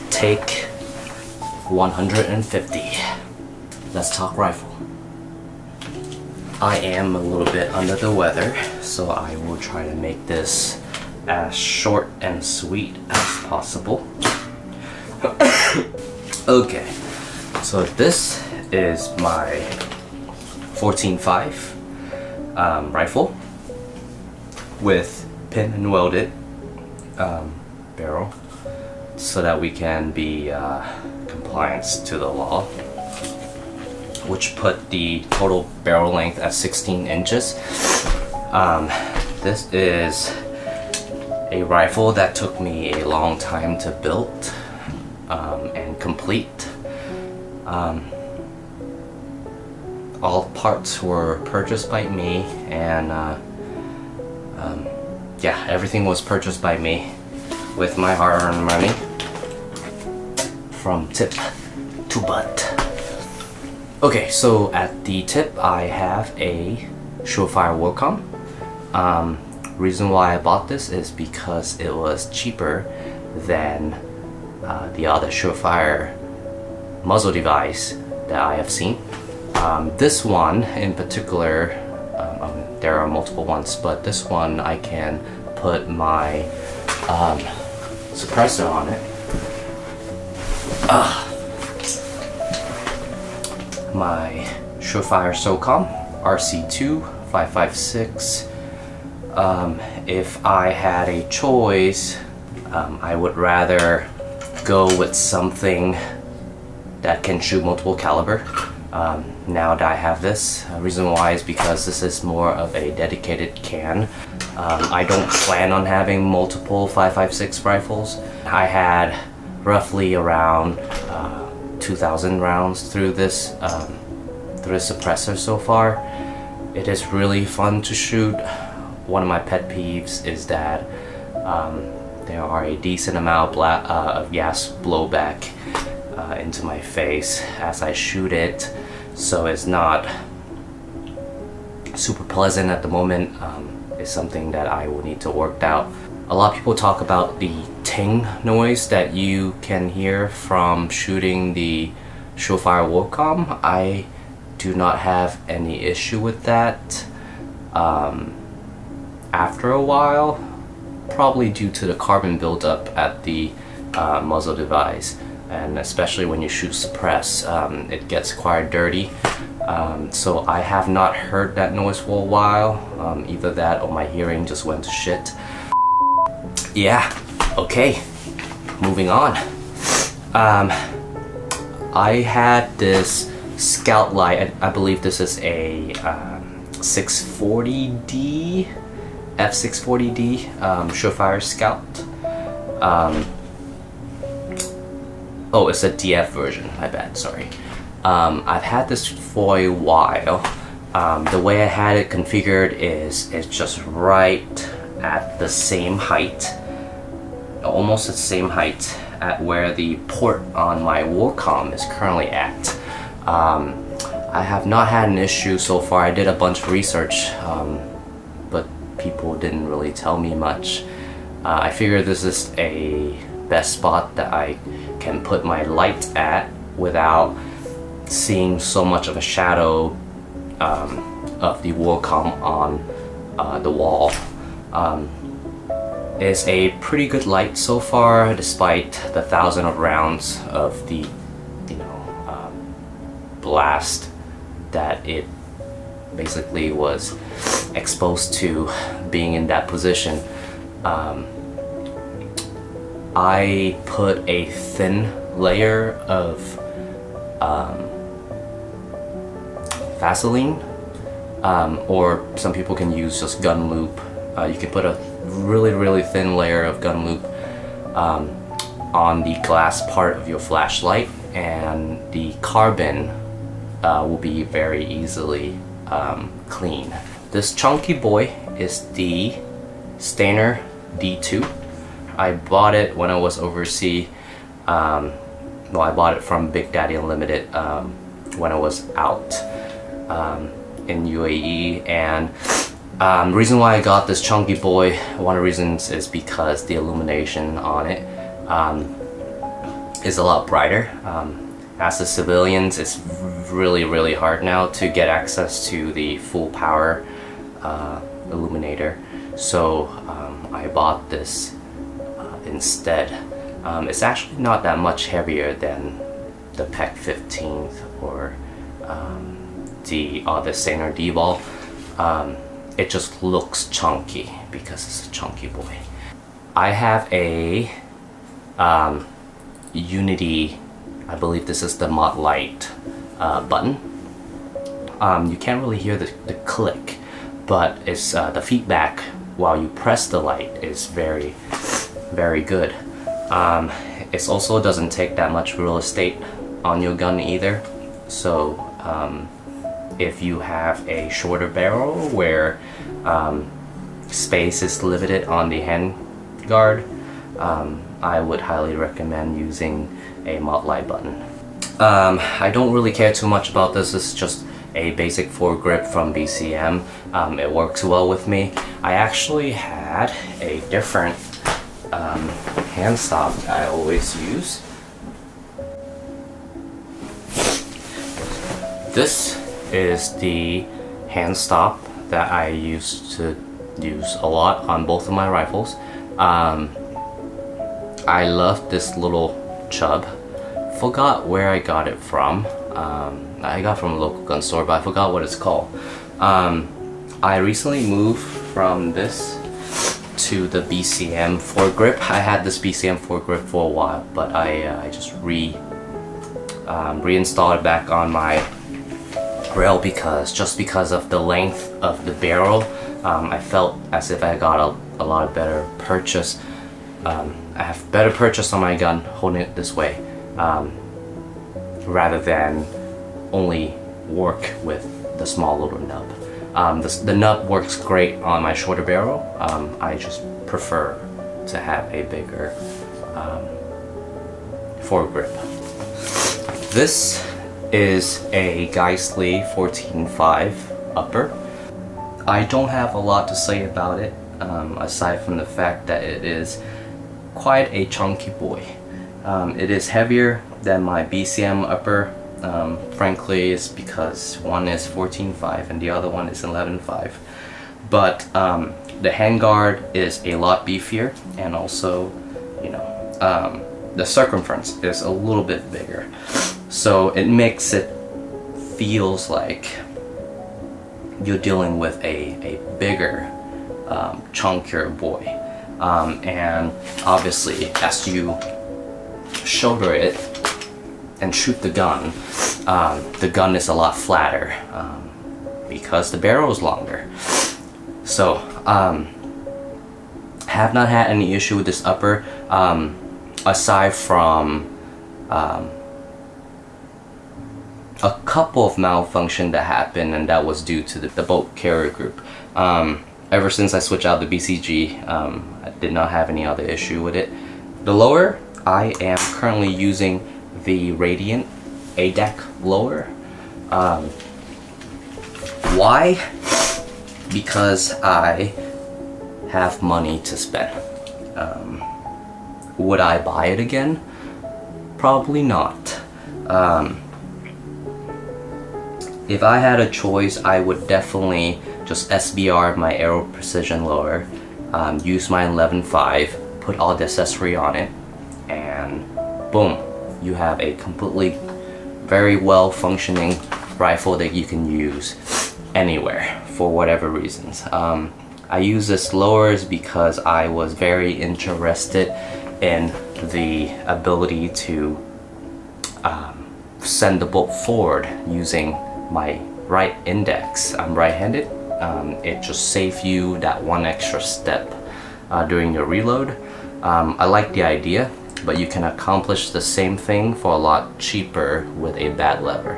Take 150. Let's talk rifle. I am a little bit under the weather, so I will try to make this as short and sweet as possible. Okay, so this is my 14.5 rifle with pin and welded barrel, so that we can be compliance to the law, which put the total barrel length at 16 inches. This is a rifle that took me a long time to build and complete. All parts were purchased by me, and yeah, everything was purchased by me with my hard-earned money, from tip to butt. Okay, so at the tip I have a Surefire Warcom. Reason why I bought this is because it was cheaper than the other Surefire muzzle device that I have seen. This one in particular, there are multiple ones, but this one I can put my suppressor on it. My Surefire SOCOM RC2 556. If I had a choice, I would rather go with something that can shoot multiple caliber. Now that I have this, reason why is because this is more of a dedicated can. I don't plan on having multiple 5.56 rifles. I had roughly around 2,000 rounds through this suppressor so far. It is really fun to shoot. One of my pet peeves is that there are a decent amount of gas blowback into my face as I shoot it, so it's not super pleasant at the moment. It's something that I will need to work out. A lot of people talk about the ting noise that you can hear from shooting the Surefire Warcom. I do not have any issue with that. After a while, probably due to the carbon buildup at the muzzle device, and especially when you shoot suppress, it gets quite dirty. So I have not heard that noise for a while. Either that or my hearing just went to shit. Yeah, okay, moving on. I had this scout light. I believe this is a 640D, F640D Surefire Scout. Oh, it's a DF version, my bad, sorry. I've had this for a while. The way I had it configured is it's just right at the same height, almost the same height at where the port on my Warcom is currently at. I have not had an issue so far. I did a bunch of research, but people didn't really tell me much. I figured this is a best spot that I can put my light at without seeing so much of a shadow of the Warcom on the wall. It's a pretty good light so far, despite the thousands of rounds of the blast that it basically was exposed to being in that position. I put a thin layer of Vaseline, or some people can use just gun lube. You can put a really thin layer of gun lube on the glass part of your flashlight, and the carbon will be very easily clean. This chunky boy is the Stainer D2. I bought it when I was overseas. Well, I bought it from Big Daddy Unlimited when I was out in UAE, and reason why I got this chunky boy, one of the reasons is because the illumination on it. is a lot brighter. As a civilian, it's really hard now to get access to the full power illuminator, so I bought this instead. It's actually not that much heavier than the PEC 15th or the other Saner D-ball. It just looks chunky because it's a chunky boy. I have a Unity, I believe this is the Mod Light button. You can't really hear the click, but it's the feedback while you press the light is very good. It also doesn't take that much real estate on your gun either, so if you have a shorter barrel where space is limited on the handguard, I would highly recommend using a Mod Light button. I don't really care too much about this. It's just a basic foregrip from BCM. It works well with me. I actually had a different hand stop I always use. This is the hand stop that I used to use a lot on both of my rifles. I love this little chub. Forgot where I got it from. I got from a local gun store, but I forgot what it's called. I recently moved from this to the BCM foregrip. I had this BCM foregrip for a while, but I just reinstalled it back on my rail because of the length of the barrel. I felt as if I got a lot better purchase. I have better purchase on my gun holding it this way, rather than only work with the small little nub. The nub works great on my shorter barrel. I just prefer to have a bigger foregrip. This is a Geissele 14.5 upper. I don't have a lot to say about it, aside from the fact that it is quite a chunky boy. It is heavier than my BCM upper. Frankly, it's because one is 14.5 and the other one is 11.5. But the handguard is a lot beefier, and also, you know, the circumference is a little bit bigger. So it makes it feels like you're dealing with a bigger, chunkier boy. And obviously, as you shoulder it and shoot the gun is a lot flatter because the barrel is longer. So have not had any issue with this upper, aside from a couple of malfunction that happened, and that was due to the bolt carrier group. Ever since I switched out the BCG, I did not have any other issue with it. The lower, I am currently using the Radian ADAC lower. Why? Because I have money to spend. Would I buy it again? Probably not. If I had a choice, I would definitely just SBR my Aero Precision lower, use my 11.5, put all the accessory on it, and boom, you have a completely very well functioning rifle that you can use anywhere for whatever reasons. I use this lowers because I was very interested in the ability to send the bolt forward using my right index. I'm right-handed. It just saves you that one extra step during your reload. I like the idea, but you can accomplish the same thing for a lot cheaper with a bat lever.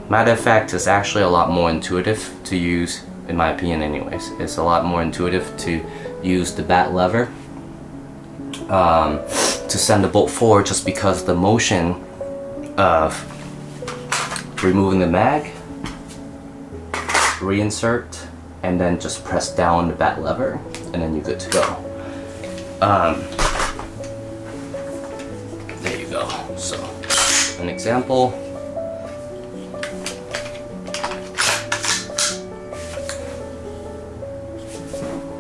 Matter of fact, it's actually a lot more intuitive to use, in my opinion anyways. It's a lot more intuitive to use the bat lever to send the bolt forward, just because the motion of removing the mag, reinsert, and then just press down the bat lever, and then you're good to go. go. So, an example.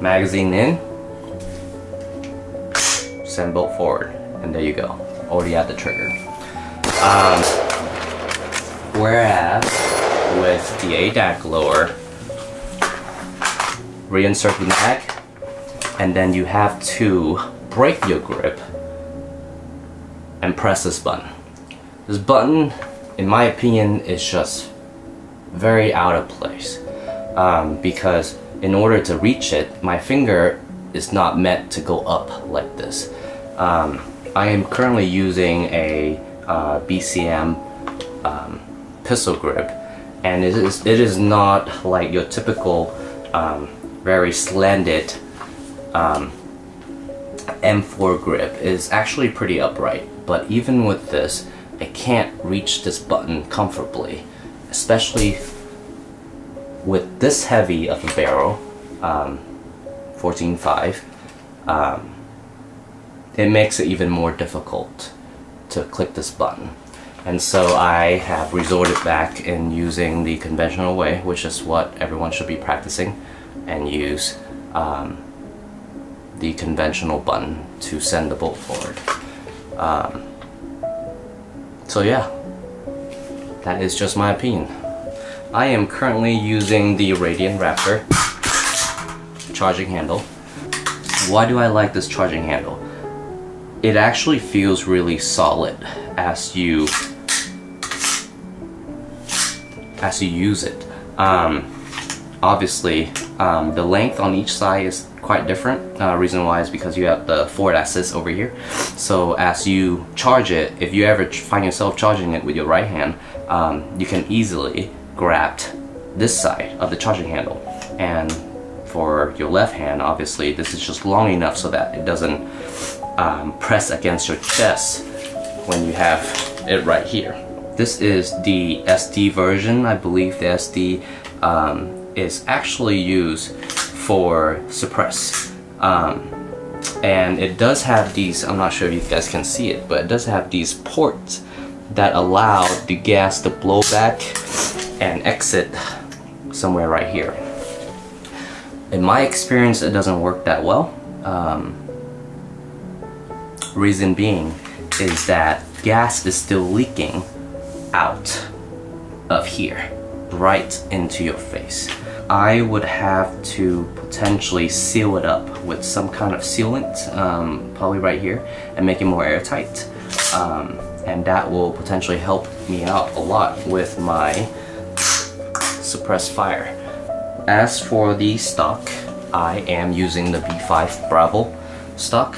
Magazine in, send bolt forward, and there you go. Already at the trigger. Whereas with the ADAC lower, reinsert the mag, and then you have to break your grip and press this button. This button, in my opinion, is just very out of place because in order to reach it, my finger is not meant to go up like this. I am currently using a BCM pistol grip, and it is not like your typical very slanted M4 grip. It is actually pretty upright, but even with this, I can't reach this button comfortably, especially with this heavy of a barrel, 14.5. It makes it even more difficult to click this button. And so I have resorted back in using the conventional way, which is what everyone should be practicing, and use the conventional button to send the bolt forward. So yeah, that is just my opinion. I am currently using the Radian Raptor charging handle. Why do I like this charging handle? It actually feels really solid as you use it. Obviously, the length on each side is quite different. Reason why is because you have the forward assist over here. So as you charge it, if you ever find yourself charging it with your right hand, you can easily grab this side of the charging handle. And for your left hand, obviously, this is just long enough so that it doesn't press against your chest when you have it right here. This is the SD version. I believe the SD is actually used for suppress. And it does have these, I'm not sure if you guys can see it, but it does have these ports that allow the gas to blow back and exit somewhere right here. In my experience, it doesn't work that well. Reason being is that gas is still leaking out of here, right into your face. I would have to potentially seal it up with some kind of sealant, probably right here, and make it more airtight. And that will potentially help me out a lot with my suppressed fire. As for the stock, I am using the B5 Bravo stock.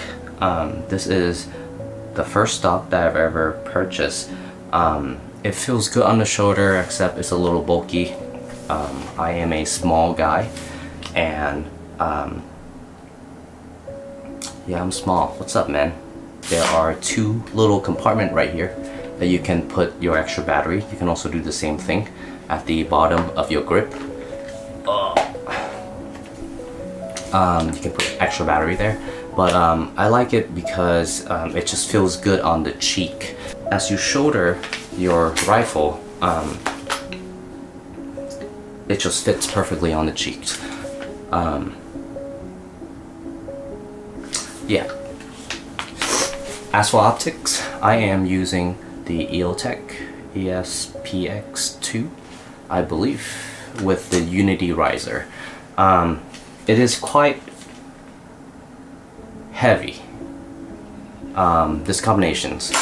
This is the first stock that I've ever purchased. It feels good on the shoulder, except it's a little bulky. I am a small guy, and yeah, I'm small. What's up, man? There are two little compartments right here that you can put your extra battery. You can also do the same thing at the bottom of your grip. You can put extra battery there, but I like it because it just feels good on the cheek. As you shoulder your rifle, it just fits perfectly on the cheeks. Yeah. As for optics, I am using the EOTech ESPX2, I believe, with the Unity riser. It is quite heavy, this combinations.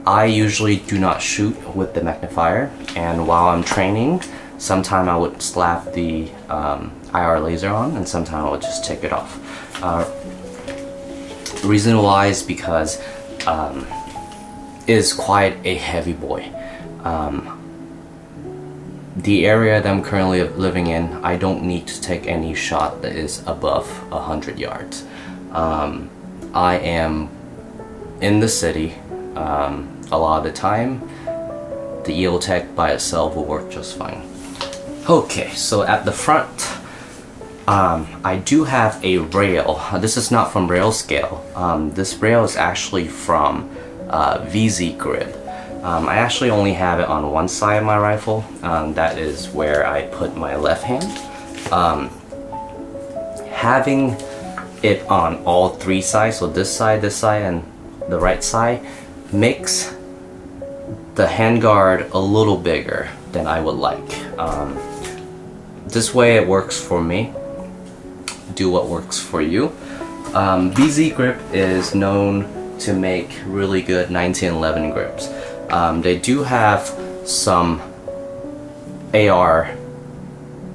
I usually do not shoot with the magnifier, and while I'm training, sometime I would slap the IR laser on, and sometime I would just take it off. Reason why is because it is quite a heavy boy. The area that I'm currently living in, I don't need to take any shot that is above 100 yards. I am in the city a lot of the time. The EOTech by itself will work just fine. Okay, so at the front, I do have a rail. This is not from Rail Scale. This rail is actually from VZ grip. I actually only have it on one side of my rifle. That is where I put my left hand. Having it on all three sides, so this side, and the right side, makes the handguard a little bigger than I would like. This way it works for me. Do what works for you. VZ grip is known to make really good 1911 grips. They do have some AR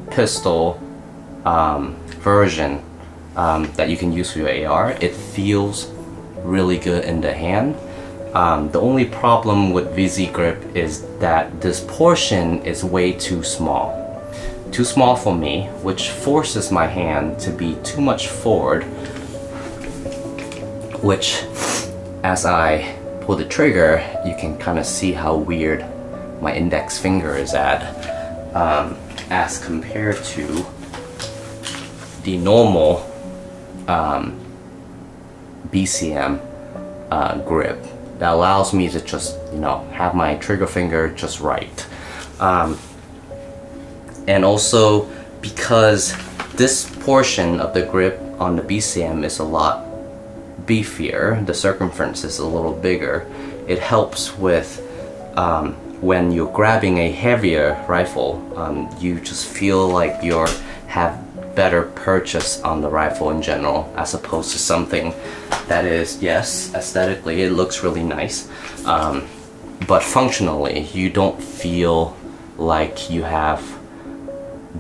pistol version that you can use for your AR. It feels really good in the hand. The only problem with VZ grip is that this portion is way too small. Too small for me, which forces my hand to be too much forward, which as I pull the trigger, you can kind of see how weird my index finger is at as compared to the normal BCM grip that allows me to just, you know, have my trigger finger just right. And also because this portion of the grip on the BCM is a lot beefier, the circumference is a little bigger, it helps with when you're grabbing a heavier rifle, you just feel like you have better purchase on the rifle in general, as opposed to something that is, yes, aesthetically it looks really nice, but functionally you don't feel like you have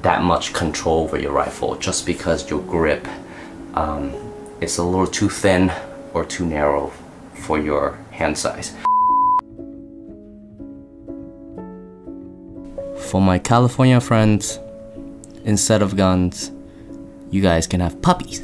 that much control over your rifle just because your grip is a little too thin or too narrow for your hand size. For my California friends, instead of guns, you guys can have puppies.